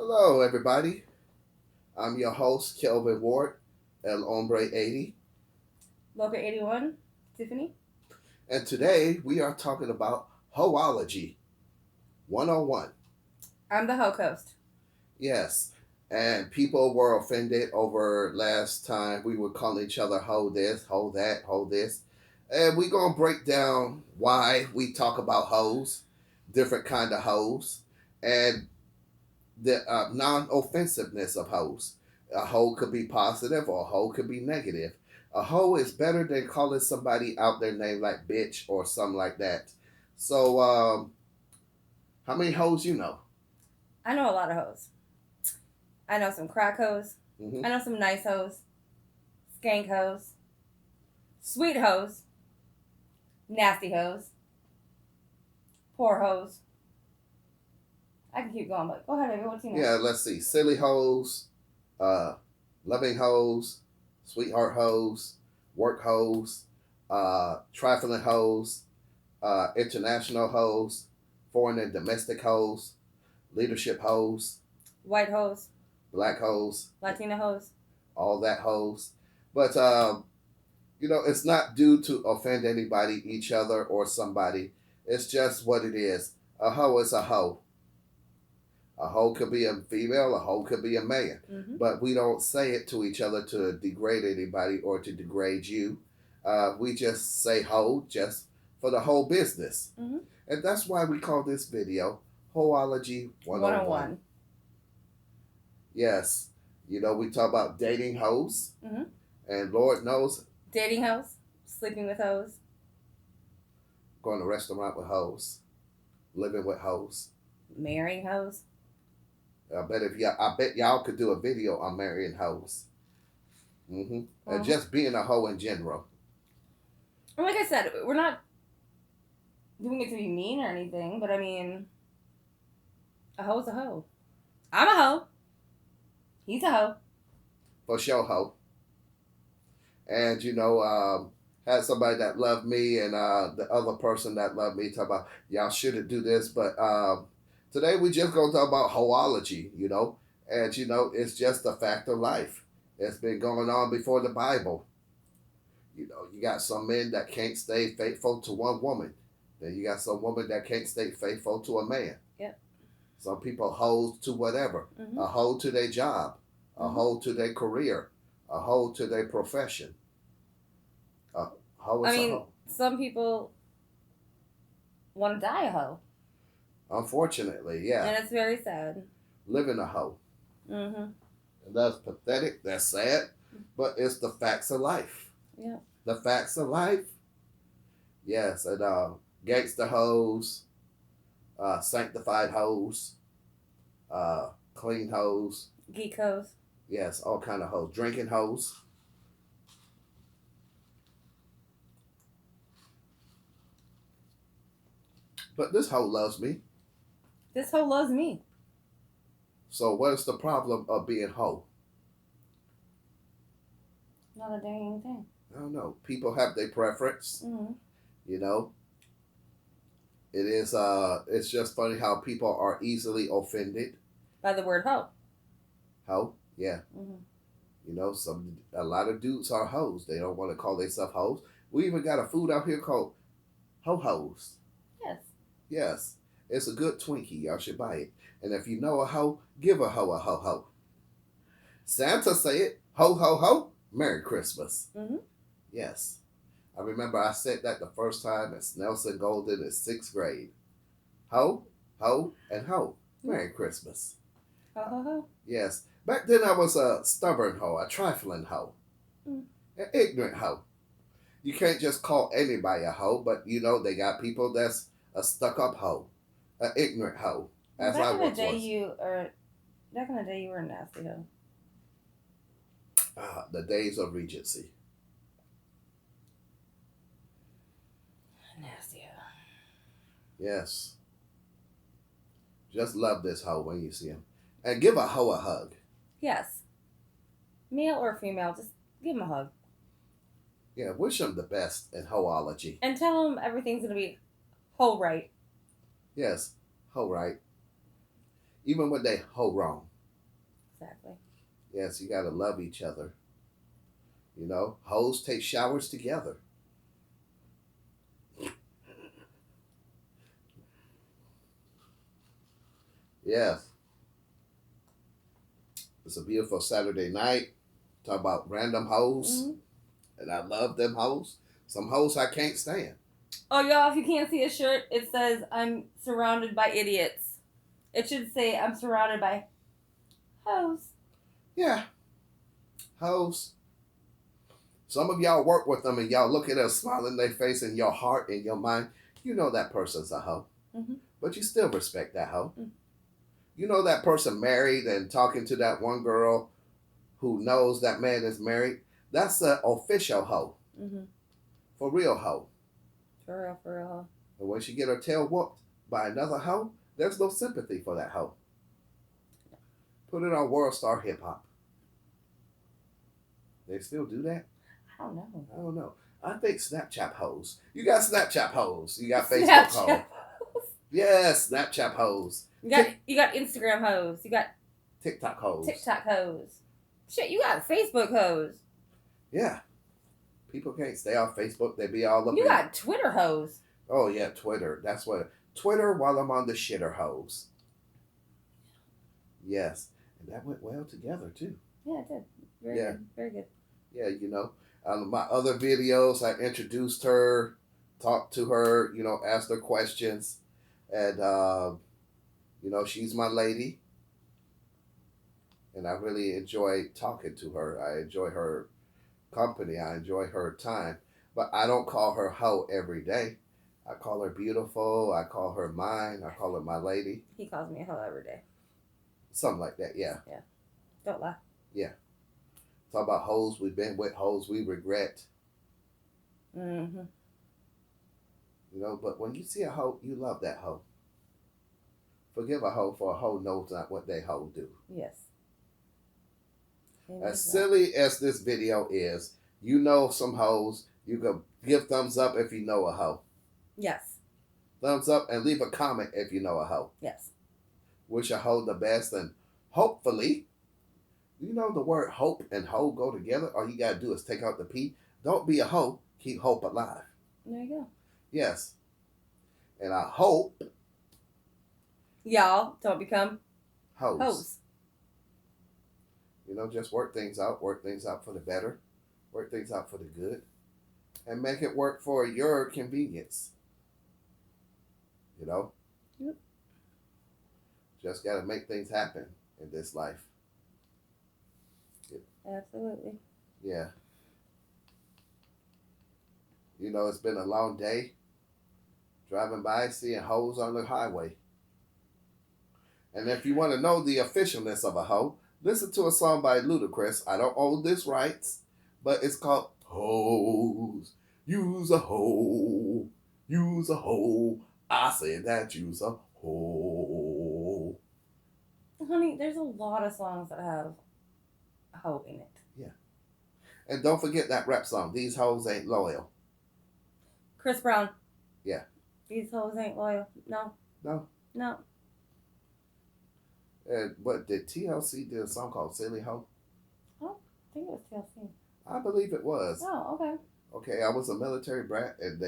Hello, everybody. I'm your host, Kelvin Ward, El Hombre 80. Local 81, Tiffany. And today we are talking about Hoeology 101. I'm the Ho Coast. Yes. And people were offended over last time we were calling each other ho this, ho that, ho this. And we're going to break down why we talk about hoes, different kind of hoes, and the non-offensiveness of hoes. A hoe could be positive or a hoe could be negative. A hoe is better than calling somebody out their name like bitch or something like that. So, how many hoes you know? I know a lot of hoes. I know some crack hoes. Mm-hmm. I know some nice hoes. Skank hoes. Sweet hoes. Nasty hoes. Poor hoes. I can keep going, but go ahead, baby. What's you know? Yeah, let's see. Silly hoes, uh, loving hoes, sweetheart hoes, work hoes, trifling hoes, international hoes, foreign and domestic hoes, leadership hoes, White hoes. black hoes, Latina hoes. all that hoes. But it's not due to offend anybody, each other, or somebody. It's just what it is. A hoe is a hoe. A hoe could be a female, a hoe could be a man. Mm-hmm. But we don't say it to each other to degrade anybody or to degrade you. We just say hoe just for the whole business. Mm-hmm. And that's why we call this video Hoeology 101. Yes. We talk about dating hoes. Mm-hmm. And Lord knows, dating hoes, sleeping with hoes, going to restaurant with hoes, living with hoes, marrying hoes. I bet y'all could do a video on marrying hoes. Mm-hmm. And just being a hoe in general. And like I said, we're not doing it to be mean or anything, but I mean, a hoe's a hoe. I'm a hoe. He's a hoe. For sure, hoe. And had somebody that loved me and the other person that loved me talk about y'all shouldn't do this, but today we just gonna talk about hoeology, and it's just a fact of life. It's been going on before the Bible. You got some men that can't stay faithful to one woman. Then you got some women that can't stay faithful to a man. Yep. Some people hold to whatever. Mm-hmm. A hold to their job, a hold to their career, a hoe to their profession. Hoe is a hoe. Some people want to die a hoe. Unfortunately, yeah. And it's very sad. Living a hoe. Mm-hmm. And that's pathetic. That's sad. But it's the facts of life. Yeah. The facts of life. Yes. And gangster hoes, sanctified hoes, clean hoes. Geek hoes. Yes, all kind of hoes. Drinking hoes. But this hoe loves me. This hoe loves me. So what is the problem of being hoe? Not a dang thing. I don't know. People have their preference. Mm-hmm. It is it's just funny how people are easily offended by the word hoe. Hoe, yeah. Mm-hmm. A lot of dudes are hoes. They don't want to call themselves hoes. We even got a food out here called ho-hos. Yes. Yes. It's a good Twinkie. Y'all should buy it. And if you know a hoe, give a ho-ho. Santa say it. Ho, ho, ho. Merry Christmas. Mm-hmm. Yes. I remember I said that the first time as Nelson Golden in 6th grade. Ho, ho, and ho. Merry Christmas. Ho, ho, ho. Yes. Back then I was a stubborn hoe, a trifling hoe, an ignorant hoe. You can't just call anybody a hoe, but they got people that's a stuck-up hoe, an ignorant hoe. As back I in once the day, was. Back in the day, you were a nasty hoe. The days of Regency. Nasty hoe. Yes. Just love this hoe when you see him. And give a hoe a hug. Yes. Male or female, just give him a hug. Yeah, wish him the best in hoeology. And tell him everything's going to be whole right. Yes, hoe right. Even when they hoe wrong. Exactly. Yes, you got to love each other. You know, hoes take showers together. Yes, it's a beautiful Saturday night. Talk about random hoes, Hmm. and I love them hoes. Some hoes I can't stand. Oh, y'all, if you can't see a shirt, it says I'm surrounded by idiots. It should say I'm surrounded by hoes. Yeah, hoes. Some of y'all work with them and y'all look at them smiling their face in your heart and your mind. You know that person's a hoe, Mm-hmm. but you still respect that hoe. Mm. You know that person married and talking to that one girl who knows that man is married. That's an official hoe, Mm-hmm. for real hoe. For real, for real. And when she get her tail whooped by another hoe, there's no sympathy for that hoe. Put it on World Star Hip Hop. They still do that? I don't know. I don't know. I think Snapchat hoes. You got Snapchat hoes. You got Facebook Snapchat. hoes. Yes, Snapchat hoes. You got Instagram hoes. You got TikTok hoes. TikTok hoes. Shit, you got Facebook hoes. Yeah. People can't stay off Facebook. They be all up You in. got Twitter hoes. Oh yeah, Twitter. That's what. Twitter while I'm on the shitter hoes. Yes, and that went well together too. Yeah, it did. Very Yeah. good. Very good. Yeah, you know, my other videos, I introduced her, talked to her, you know, asked her questions, and you know, she's my lady, and I really enjoy talking to her. I enjoy her company. I enjoy her time, but I don't call her hoe every day. I call her beautiful. I call her mine. I call her my lady. He calls me a hoe every day. Something like that. Yeah. Yeah. Don't lie. Yeah. Talk about hoes we've been with, hoes we regret. Mm-hmm. You know, but when you see a hoe, you love that hoe. Forgive a hoe for a hoe knows not what they hoe do. Yes. As silly as this video is, you know some hoes. You can give thumbs up if you know a hoe. Yes. Thumbs up and leave a comment if you know a hoe. Yes. Wish a hoe the best, and hopefully, you know the word hope and hoe go together. All you gotta do is take out the P. Don't be a hoe. Keep hope alive. There you go. Yes. And I hope Y'all don't become hoes. hoes. You know, just work things out for the better, work things out for the good, and make it work for your convenience. You know? Yep. Just got to make things happen in this life. Absolutely. Yeah. You know, it's been a long day driving by, seeing hoes on the highway. And if you want to know the officialness of a hoe, listen to a song by Ludacris. I don't own this rights, but it's called Hoes. Use a hoe. Use a hoe. I said that use a hoe. Honey, there's a lot of songs that have hoe in it. Yeah. And don't forget that rap song, These Hoes Ain't Loyal. Chris Brown. Yeah. These hoes ain't loyal. No. No. No. And what did TLC do a song called Silly Hoe? I think it was TLC. I believe it was. Oh, okay. Okay, I was a military brat, and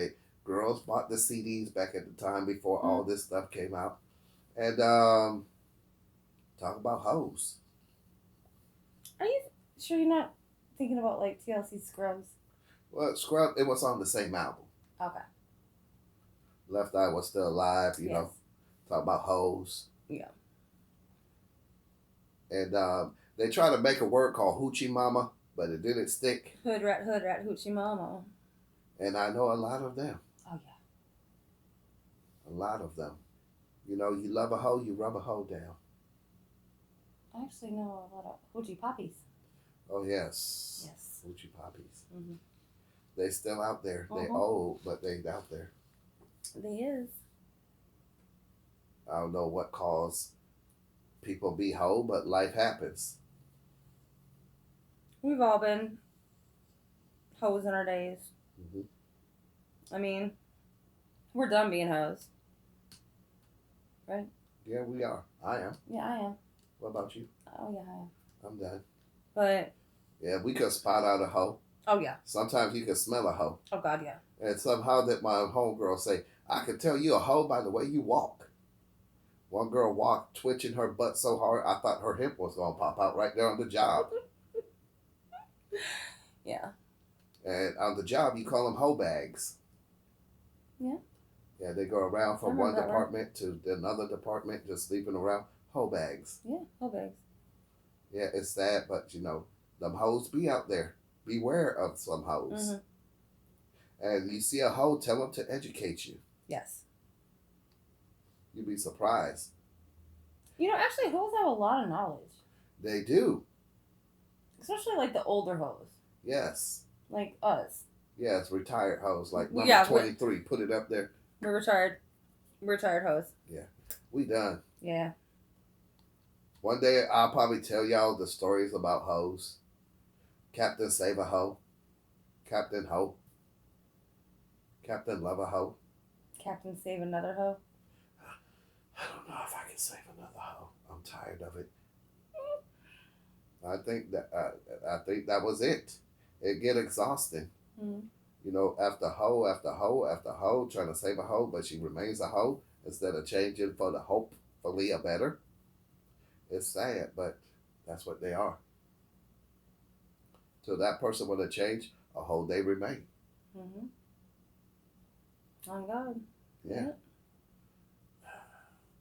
girls bought the CDs back at the time before all this stuff came out. And talk about hoes. Are you sure you're not thinking about like TLC Scrubs? Well, Scrub, it was on the same album. Okay. Left Eye Was Still Alive, you Yes. know. Talk about hoes. Yeah. And they tried to make a word called Hoochie Mama, but it didn't stick. Hood rat, hoochie mama. And I know a lot of them. Oh, yeah. A lot of them. You know, you love a hoe, you rub a hoe down. I actually know a lot of hoochie poppies. Oh, yes. Yes. Hoochie Poppies. Mm-hmm. They still out there. They old, but they out there. They is. I don't know what caused people be hoe, but life happens. We've all been hoes in our days. Mm-hmm. I mean, we're done being hoes. Right? Yeah, we are. I am. Yeah, I am. What about you? Oh, yeah, I am. I'm done. But Yeah, we could spot out a hoe. oh yeah. Sometimes you can smell a hoe. Oh God, yeah. And somehow that my homegirl say, I can tell you a hoe by the way you walk. One girl walked twitching her butt so hard I thought her hip was gonna pop out right there on the job. Yeah. And on the job you call them hoe bags. Yeah. Yeah, they go around I from remember one that word. department to another department just sleeping around. Hoe bags. Yeah. Hoe bags. Yeah, it's sad, but you know, them hoes be out there. Beware of some hoes. And you see a hoe, tell them to educate you. Yes. You'd be surprised. You know, actually, hoes have a lot of knowledge, They do. especially like the older hoes, Yes. like us. Yes, retired hoes like number Yeah, 23. Put it up there. We're retired. We're retired hoes. We done. Yeah. One day I'll probably tell y'all the stories about hoes. Captain Save a Hoe. Captain Hoe. Captain Love a Hoe. Captain Save Another Hoe. I don't know if I can save another hoe. I'm tired of it. I think that was it. It get exhausting. Mm-hmm. You know, after hoe after hoe after hoe, trying to save a hoe, but she remains a hoe instead of changing for the hopefully a better. It's sad, but that's what they are. So that person would have changed, a hoe they remain. Mm-hmm. On God. Yeah.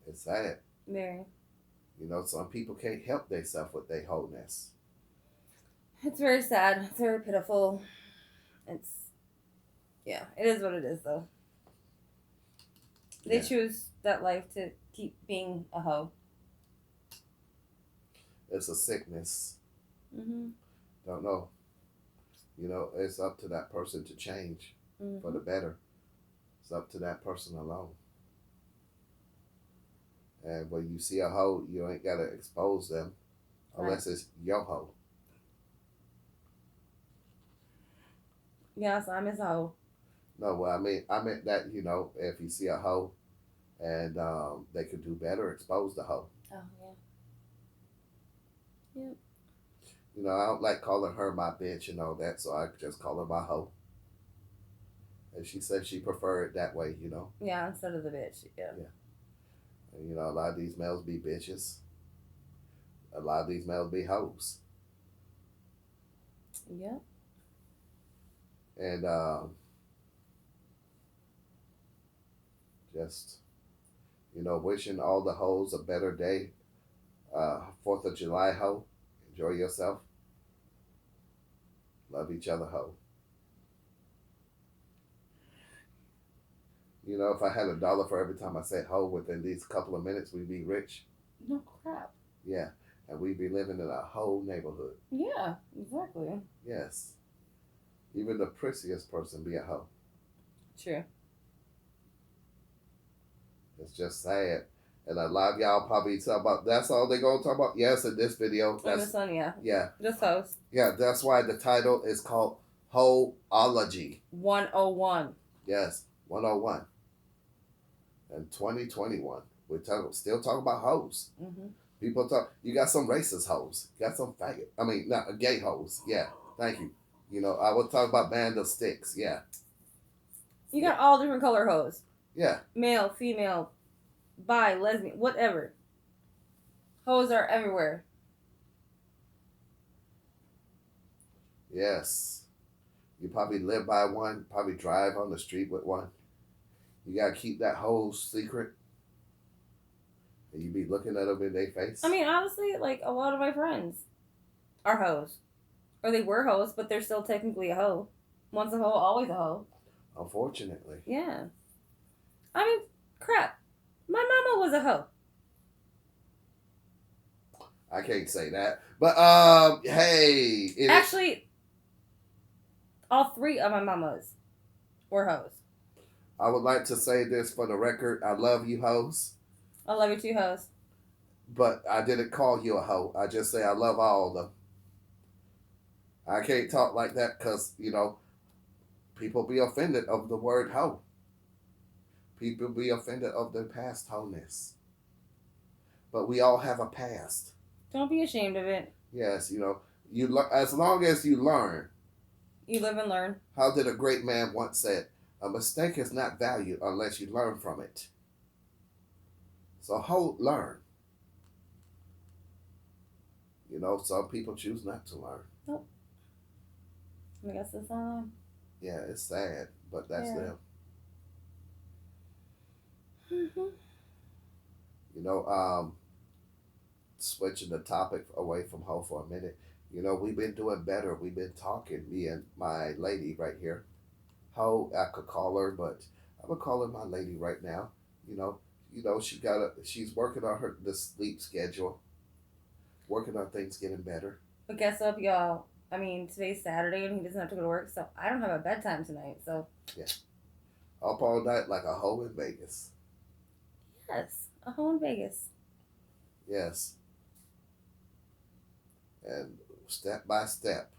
It's sad. Very. You know, some people can't help themselves with their wholeness. It's very sad. It's very pitiful. It's, yeah, it is what it is, though. They choose that life to keep being a hoe. It's a sickness. Mm-hmm. Don't know. You know, it's up to that person to change for the better. It's up to that person alone. And when you see a hoe, you ain't got to expose them unless it's your hoe. Yes, I'm his hoe. No, well, I meant that, you know, if you see a hoe and they could do better, expose the hoe. Oh, yeah. Yep. You know, I don't like calling her my bitch and all that, so I just call her my hoe. And she said she preferred it that way, you know. Yeah, instead of the bitch. Yeah. And, you know, a lot of these males be bitches. A lot of these males be hoes. Yep. And just, you know, wishing all the hoes a better day. 4th of July hoe. Enjoy yourself. Love each other hoe. You know, if I had $1 for every time I said hoe within these couple of minutes, we'd be rich. No crap. Yeah. And we'd be living in a whole neighborhood. Yeah, exactly. Yes. Even the prissiest person be a hoe. True. It's just sad. And a lot of y'all probably talk about, that's all they gonna talk about. Yes, in this video. That's, this one, yeah. Yeah. Just hoes. Yeah, that's why the title is called Hoeology. 101. Yes, 101. And 2021. Still talking about hoes. Mm-hmm. People talk, you got some racist hoes. You got some faggot. I mean, not gay hoes. Yeah, thank you. You know, I was talking about band of sticks. Yeah. You got all different color hoes. Yeah. Male, female, bi, lesbian, whatever. Hoes are everywhere. Yes. You probably live by one, probably drive on the street with one. You gotta keep that hoe secret. And you be looking at them in their face. I mean, honestly, like, a lot of my friends are hoes. Or they were hoes, but they're still technically a hoe. Once a hoe, always a hoe. Unfortunately. Yeah. I mean, crap. My mama was a hoe. I can't say that. But, hey. Actually, all 3 of my mamas were hoes. I would like to say this for the record. I love you, hoes. I love you too, hoes. But I didn't call you a hoe. I just say I love all of them. I can't talk like that because, you know, people be offended of the word hoe. People be offended of their past wholeness. But we all have a past. Don't be ashamed of it. Yes, as long as you learn. You live and learn. How did a great man once said, a mistake is not valued unless you learn from it. So learn. Some people choose not to learn. Nope. I guess it's on. Yeah, it's sad, but that's them. Mm-hmm. Switching the topic away from Ho for a minute. We've been doing better. We've been talking, me and my lady right here. Ho, I could call her, but I'm gonna call her my lady right now. You know, she's working on the sleep schedule, working on things getting better. But guess up, y'all. I mean, today's Saturday and he doesn't have to go to work, so I don't have a bedtime tonight. So yeah, up all night like a hoe in Vegas. Yes, a hoe in Vegas. Yes, and step by step,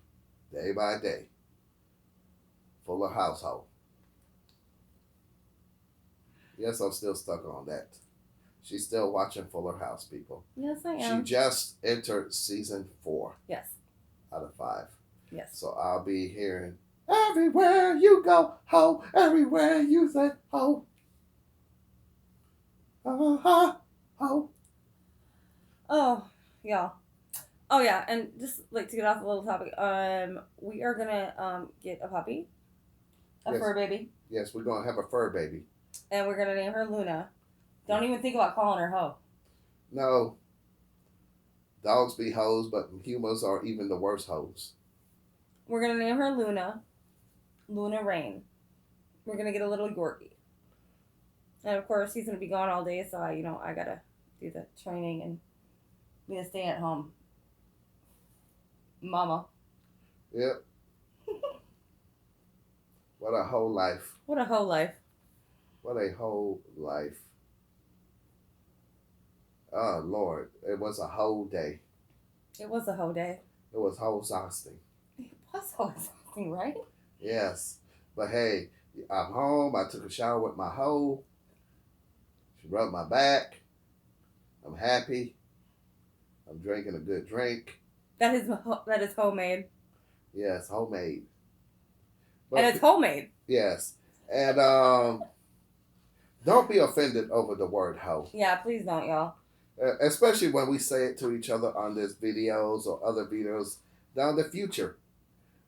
day by day, Fuller household. Yes, I'm still stuck on that. She's still watching Fuller House, people. Yes, I am. She just entered season 4. Yes. Out of 5. Yes. So I'll be hearing, everywhere you go, ho, everywhere you say, ho. Ho. Oh, y'all. Oh yeah, and just like to get off the little topic, we are gonna get a puppy, a fur baby. Yes, we're gonna have a fur baby, and we're gonna name her Luna. Don't even think about calling her Ho. No. Dogs be hoes, but humans are even the worst hoes. We're gonna name her Luna. Luna Rain. We're gonna get a little Yorkie, and of course he's gonna be gone all day, so I gotta do the training and be a stay at home mama. Yep. What a whole life. What a whole life. What a whole life. Oh, Lord. It was a whole day. It was a whole day. It was whole exhausting. It was whole exhausting, right? Yes. But hey, I'm home. I took a shower with my hoe. She rubbed my back. I'm happy. I'm drinking a good drink. That is homemade. Yes, homemade. But, and it's homemade. Yes. And don't be offended over the word hoe. Yeah, please don't, y'all. Especially when we say it to each other on these videos or other videos down the future.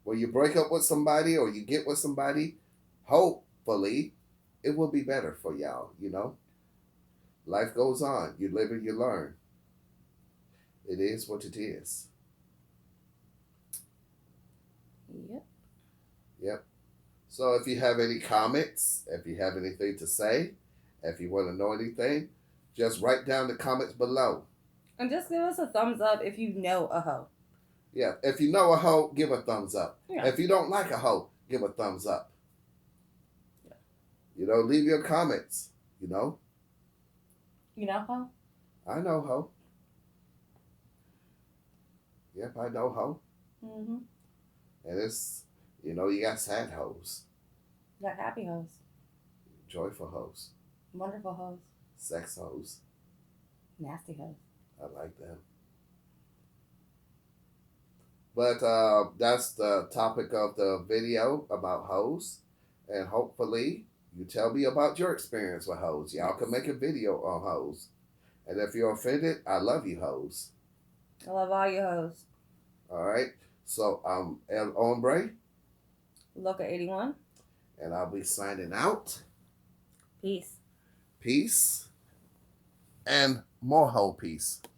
When you break up with somebody or you get with somebody, hopefully it will be better for y'all, Life goes on. You live and you learn. It is what it is. Yep. Yep. So if you have any comments, if you have anything to say, if you want to know anything, just write down the comments below. And just give us a thumbs up if you know a hoe. Yeah. If you know a hoe, give a thumbs up. Yeah. If you don't like a hoe, give a thumbs up. Yeah. Leave your comments, You know hoe? I know hoe. Yep, I know hoe. Mm-hmm. And it's, you got sad hoes. You got happy hoes. Joyful hoes. Wonderful hoes. Sex hoes. Nasty hoes. I like them. But that's the topic of the video about hoes. And hopefully you tell me about your experience with hoes. Y'all can make a video on hoes. And if you're offended, I love you hoes. I love all you hoes. All right. So I'm El Hombre. Loca 81. And I'll be signing out. Peace. Peace. And more hoe peace.